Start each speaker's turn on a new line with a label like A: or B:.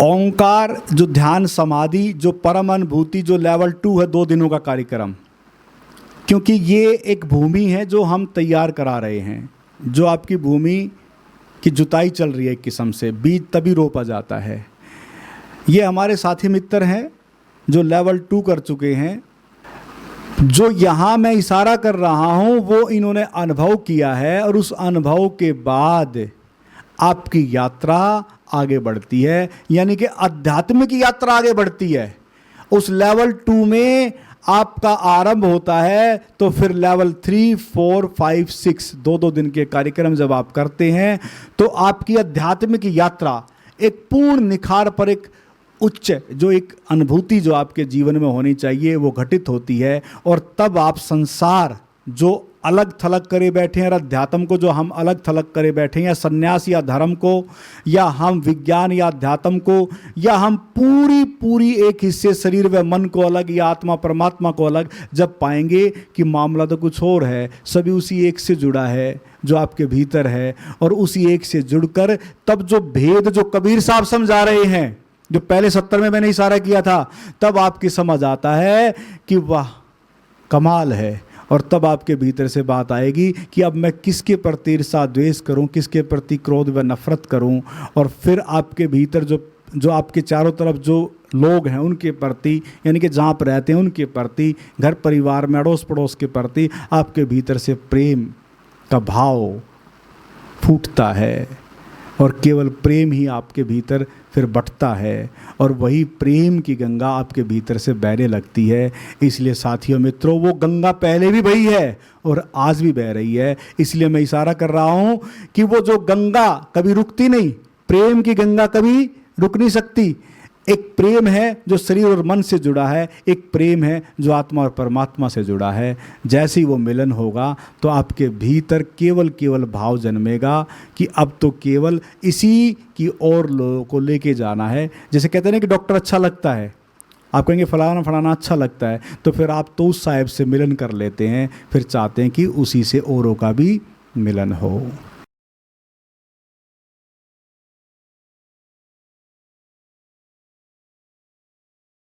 A: ओंकार जो ध्यान समाधि, जो परम अनुभूति, जो लेवल 2 है, 2 दिनों का कार्यक्रम। क्योंकि ये एक भूमि है जो हम तैयार करा रहे हैं, जो आपकी भूमि की जुताई चल रही है एक किस्म से, बीज तभी रोपा जाता है। ये हमारे साथी मित्र हैं जो लेवल 2 कर चुके हैं। जो यहाँ मैं इशारा कर रहा हूँ वो इन्होंने अनुभव किया है, और उस अनुभव के बाद आपकी यात्रा आगे बढ़ती है, यानी कि आध्यात्मिक यात्रा आगे बढ़ती है। उस लेवल 2 में आपका आरंभ होता है, तो फिर लेवल 3, 4, 5, 6 2-2 दिन के कार्यक्रम जब आप करते हैं तो आपकी आध्यात्मिक यात्रा एक पूर्ण निखार पर, एक उच्च जो एक अनुभूति जो आपके जीवन में होनी चाहिए वो घटित होती है। और तब आप संसार जो अलग थलग करे बैठे हैं, अध्यात्म को जो हम अलग थलग करे बैठे हैं, या सन्यास या धर्म को, या हम विज्ञान या अध्यात्म को, या हम पूरी एक हिस्से शरीर व मन को अलग, या आत्मा परमात्मा को अलग, जब पाएंगे कि मामला तो कुछ और है, सभी उसी एक से जुड़ा है जो आपके भीतर है। और उसी एक से जुड़कर तब जो भेद जो कबीर साहब समझा रहे हैं, जो पहले 70 में मैंने इशारा किया था, तब आपकी समझ आता है कि वाह कमाल है। और तब आपके भीतर से बात आएगी कि अब मैं किसके प्रति ईर्ष्या द्वेष करूं, किसके प्रति क्रोध व नफरत करूं। और फिर आपके भीतर जो आपके चारों तरफ जो लोग हैं उनके प्रति, यानी कि जहाँ पर रहते हैं उनके प्रति, घर परिवार में अड़ोस पड़ोस के प्रति आपके भीतर से प्रेम का भाव फूटता है। और केवल प्रेम ही आपके भीतर फिर बटता है, और वही प्रेम की गंगा आपके भीतर से बहने लगती है। इसलिए साथियों मित्रों, वो गंगा पहले भी बही है और आज भी बह रही है। इसलिए मैं इशारा कर रहा हूँ कि वो जो गंगा कभी रुकती नहीं, प्रेम की गंगा कभी रुक नहीं सकती। एक प्रेम है जो शरीर और मन से जुड़ा है, एक प्रेम है जो आत्मा और परमात्मा से जुड़ा है। जैसे ही वो मिलन होगा तो आपके भीतर केवल भाव जन्मेगा कि अब तो केवल इसी की और लोगों को लेके जाना है। जैसे कहते हैं ना कि डॉक्टर अच्छा लगता है, आप कहेंगे फलाना फलाना अच्छा लगता है, तो फिर आप तो उस साहिब से मिलन कर लेते हैं, फिर चाहते हैं कि उसी से औरों का भी मिलन हो।